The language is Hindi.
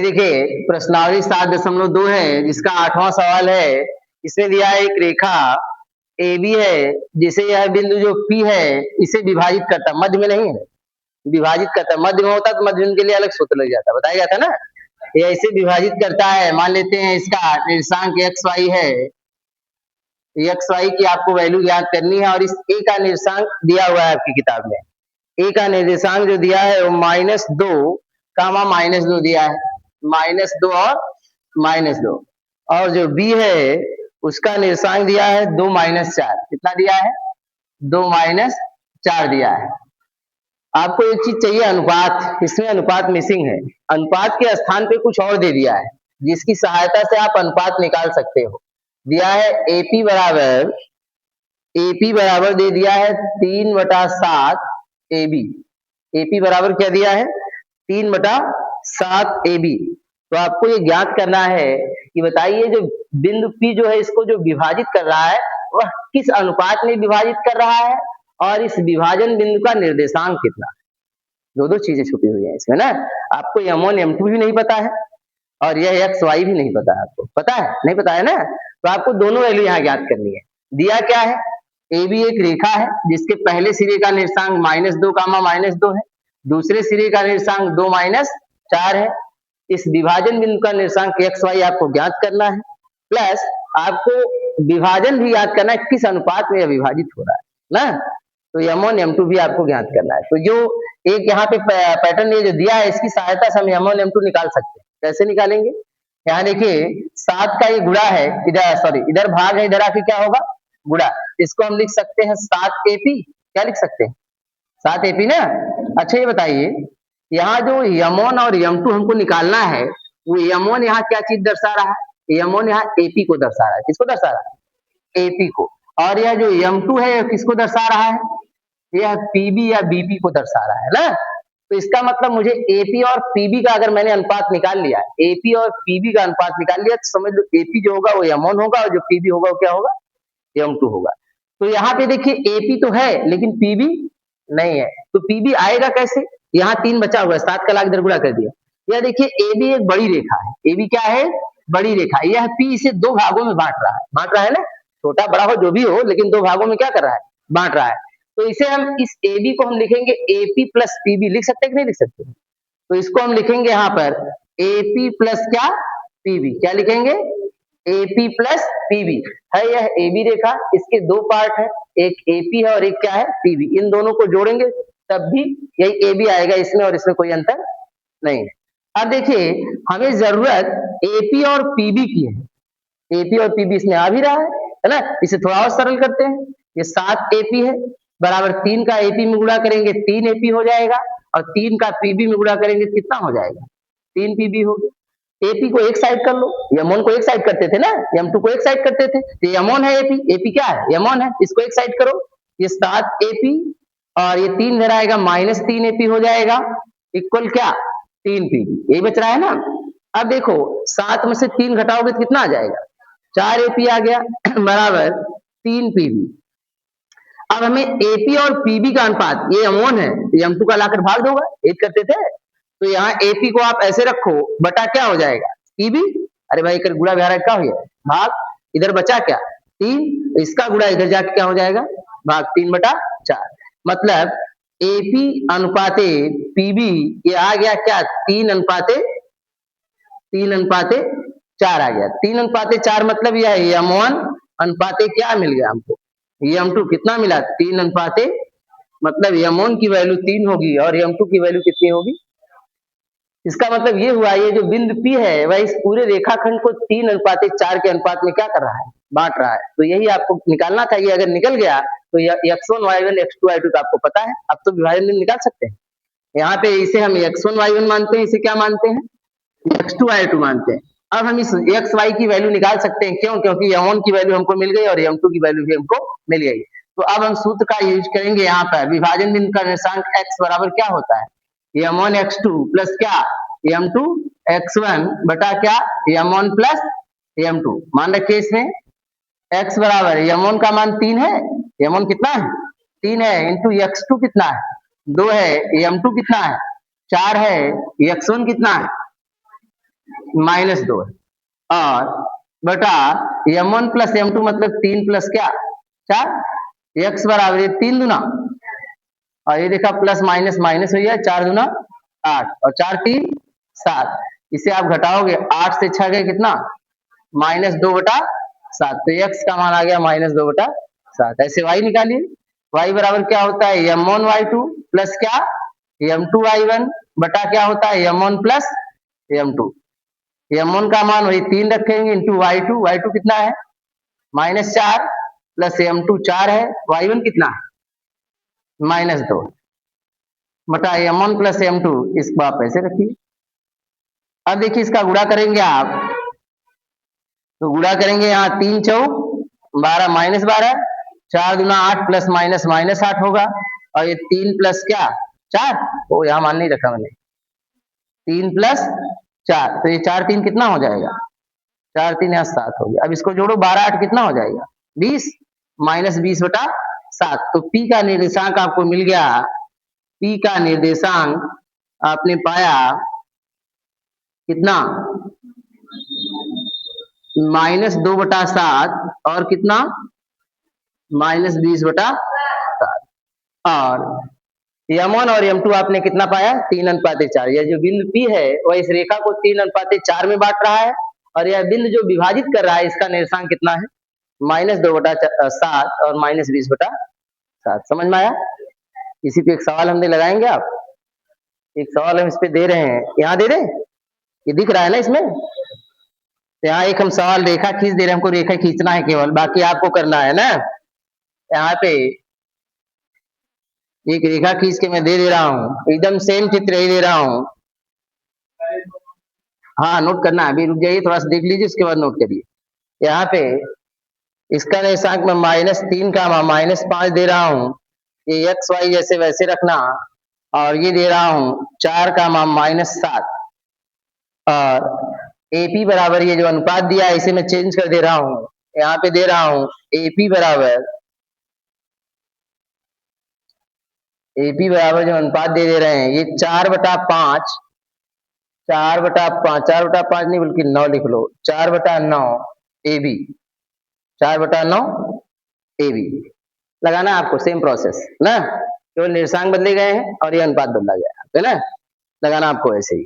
देखिए प्रश्नावली 7.2 है जिसका 8वां सवाल है। इसमें दिया है एक रेखा AB है जिसे यह बिंदु जो P है इसे विभाजित करता है, मध्य में नहीं है, विभाजित करता है। मध्य में होता तो मध्य बिंदु के लिए अलग सूत्र लग जाता, बताया गया था ना। यह इसे विभाजित करता है। मान लेते हैं इसका निर्देशांक XY है, XY की आपको वैल्यू ज्ञात करनी है और इस A का निर्देशांक दिया हुआ है आपकी किताब में। A का निर्देशांक जो दिया है वो -2, -2 दिया है, -2 और -2। और जो B है उसका निर्देशांक दिया है 2 -4। कितना दिया है? 2 -4 दिया है। आपको एक चीज चाहिए, अनुपात। इसमें अनुपात मिसिंग है। अनुपात के स्थान पे कुछ और दे दिया है जिसकी सहायता से आप अनुपात निकाल सकते हो। दिया है AP बराबर दे दिया है 3/7 AB। AP बराबर क्या दिया है? 3/7 AB। तो आपको ये ज्ञात करना है कि बताइए जो बिंदु P जो है इसको जो विभाजित कर रहा है वह किस अनुपात में विभाजित कर रहा है और इस विभाजन बिंदु का निर्देशांक कितना है। दो चीजें छुपी हुई है इसमें ना। आपको M1 M2 भी नहीं पता है और यह XY भी नहीं पता है। आपको पता है? नहीं पता है ना। तो आपको दोनों वैल्यू यहाँ ज्ञात करनी है। दिया क्या है? AB एक रेखा है जिसके पहले सिरे का निर्देशांक -2, -2 है, दूसरे सिरे का निर्देशांक 2 -4 है। इस विभाजन बिंदु का निर्देशांक XY आपको ज्ञात करना है, प्लस आपको विभाजन भी याद करना है किस अनुपात में यह विभाजित हो रहा है ना। तो M1 M2 भी आपको ज्ञात करना है। तो जो एक यहाँ पे पैटर्न ये जो दिया है इसकी सहायता से हम M1 M2 निकाल सकते हैं। कैसे निकालेंगे? यहाँ देखिए 7 का ये गुणा है, इधर भाग है, इधर आके क्या होगा? गुणा। इसको हम लिख सकते हैं 7AP। क्या लिख सकते हैं? 7AP ना। अच्छा ये बताइए यहाँ जो M1 और M2 हमको निकालना है वो M1 यहाँ क्या चीज दर्शा रहा है? M1 यहाँ AP को दर्शा रहा है। किसको दर्शा रहा है? AP को। और यह जो M2 है यह किसको दर्शा रहा है? यह PB या BP को दर्शा रहा है ना। तो इसका मतलब मुझे AP और PB का अगर मैंने अनुपात निकाल लिया, AP और PB का अनुपात निकाल लिया तो समझ लो AP जो होगा वो M1 होगा और जो PB होगा वो क्या होगा? M2 होगा। तो यहाँ पे देखिए AP तो है लेकिन PB नहीं है। तो PB आएगा कैसे? यहाँ 3 बचा हुआ है, 7 का लाख इधर गुणा कर दिया। यह देखिए AB एक बड़ी रेखा है। AB क्या है? बड़ी रेखा। यह P इसे 2 भागों में बांट रहा है ना। छोटा बड़ा हो जो भी हो लेकिन 2 भागों में क्या कर रहा है? बांट रहा है। तो इसे हम इस AB को हम लिखेंगे AP प्लस PB। लिख सकते हैं कि नहीं लिख सकते? तो इसको हम लिखेंगे यहाँ पर AP प्लस क्या? PB। क्या लिखेंगे? AP प्लस PB है। यह AB रेखा, इसके 2 पार्ट है, एक AP है और एक क्या है? PB। इन दोनों को जोड़ेंगे तब भी यही AB आएगा, इसमें और इसमें कोई अंतर नहीं है। अब देखिए हमें जरूरत AP और PB की है। AP और PB इसमें आ भी रहा है ना। इसे थोड़ा और सरल करते हैं। ये 7 AP है बराबर 3 का AP में गुणा करेंगे 3 AP हो जाएगा और 3 का PB में गुणा करेंगे कितना हो जाएगा? 3 PB हो गया। AP को एक साइड कर लो, M1 को एक साइड करते थे ना, M2 को एक साइड करते थे। तो M1 है AP क्या है? M1 है, इसको एक साइड करो। ये 7 AP और ये 3 इधर आएगा -3 AP हो जाएगा इक्वल क्या? 3 PB। यही बच रहा है ना। अब देखो 7 में से 3 घटाओगे तो कितना आ जाएगा? 4 AP आ गया बराबर 3 PB। अब हमें AP और PB का अनुपात, ये M1 है, M2 का लाकर भाग दोगा, एक करते थे। तो यहाँ AP को आप ऐसे रखो बटा क्या हो जाएगा? PB। अरे भाई कर गुणा बिहार क्या हो गया? भाग। इधर बचा क्या? 3। इसका गुणा इधर जाके क्या हो जाएगा? भाग 3/4। मतलब AP अनुपाते PB ये आ गया क्या? 3/4 आ गया। 3/4 मतलब यह है M1 अनुपाते क्या मिल गया हमको? M2 कितना मिला? 3 मतलब M1 की वैल्यू 3 होगी और M2 की वैल्यू कितनी होगी? इसका मतलब ये हुआ ये जो बिंदु P है वह इस पूरे रेखाखंड को 3/4 के अनुपात में क्या कर रहा है? बांट रहा है। तो यही आपको निकालना था। ये अगर निकल गया तो X1 Y1 X2 Y2 तो आपको पता है। अब तो विभाजन बिंदु निकाल सकते हैं। यहाँ पे इसे हम X1 Y1 मानते हैं, इसे क्या मानते हैं? X2 Y2 मानते हैं। अब हम इस XY की वैल्यू निकाल सकते हैं। क्यों? क्योंकि M1 की वैल्यू हमको मिल गई और M2 की वैल्यू भी हमको मिल गई। तो अब हम सूत्र का यूज करेंगे यहाँ पर। विभाजन बिंदु का निर्देशांक X बराबर क्या होता है? M1 X2 प्लस क्या? M2 X1 बटा क्या? M1 plus M2। मान रखिए इसमें X बराबर M1 का मान 3 है। M1 कितना है? 3 है इंटू X2 कितना है? 2 है। M2 कितना है? 4 है। X1 कितना है? -2 है और बटा m1 प्लस m2 मतलब 3 प्लस क्या 4 x बराबर ये 3 दूना और ये देखा प्लस माइनस माइनस हो गया 4 दूना 8 और 4 3 7 इसे आप घटाओगे 8 से 6 गए कितना -2/7 तो x का मान आ गया -2/7 ऐसे y निकालिए y बराबर क्या होता है m1 y2 प्लस क्या m2 y1 बटा क्या होता है m1 प्लस m2 m1 का मान वही 3 रखेंगे इंटू y2 कितना है -4 प्लस m2 4 है y1 कितना है -2 बटा m1 प्लस m2 इसको आप ऐसे रखिए। अब देखिए इसका गुणा करेंगे आप तो गुणा करेंगे यहाँ 3 चौक 12 -12 4 दूना 8 प्लस माइनस -8 होगा और ये 3 प्लस क्या 4 तो यहाँ मान नहीं रखा मैंने 3 प्लस 4 तो ये 4 3 कितना हो जाएगा 4 3 यहाँ 7 हो गया। अब इसको जोड़ो 12 8 कितना हो जाएगा 20 -20/7 तो P का निर्देशांक आपको मिल गया। P का निर्देशांक आपने पाया कितना -2/7 और कितना -20/7 और m1 और m2 आपने कितना पाया 3:4 यह जो बिंदु P है वह इस रेखा को 3:4 में बांट रहा है और यह बिंदु जो विभाजित कर रहा है इसका निर्देशांक कितना है -2/7 और -20/7 समझ में आया। इसी पे एक सवाल हमने लगाएंगे आप एक सवाल हम इस पे दे रहे हैं यहाँ दे रहे हैं ये दिख रहा है ना इसमें तो यहाँ एक हम सवाल रेखा खींच दे रहे हैं हमको रेखा खींचना है केवल बाकी आपको करना है ना यहाँ पे एक रेखा खींच के मैं दे रहा हूँ एकदम सेम चित्र ही दे रहा हूँ। हाँ नोट करना है अभी रुक जाइए थोड़ा सा देख लीजिए उसके बाद नोट करिए। यहाँ पे इसका निर्देशांक मैं -3 का -5 दे रहा हूँ ये x y जैसे वैसे रखना और ये दे रहा हूँ 4 का -7 और AP बराबर ये जो अनुपात दिया है इसे मैं चेंज कर दे रहा हूँ यहाँ पे दे रहा हूँ AP बराबर जो अनुपात दे रहे हैं ये 4/5 4/5 नहीं बल्कि 9 लिख लो 4/9 AB 4/9 AB लगाना है आपको सेम प्रोसेस ना केवल निर्देशांक बदले गए हैं और ये अनुपात बदला गया है ना लगाना आपको ऐसे ही।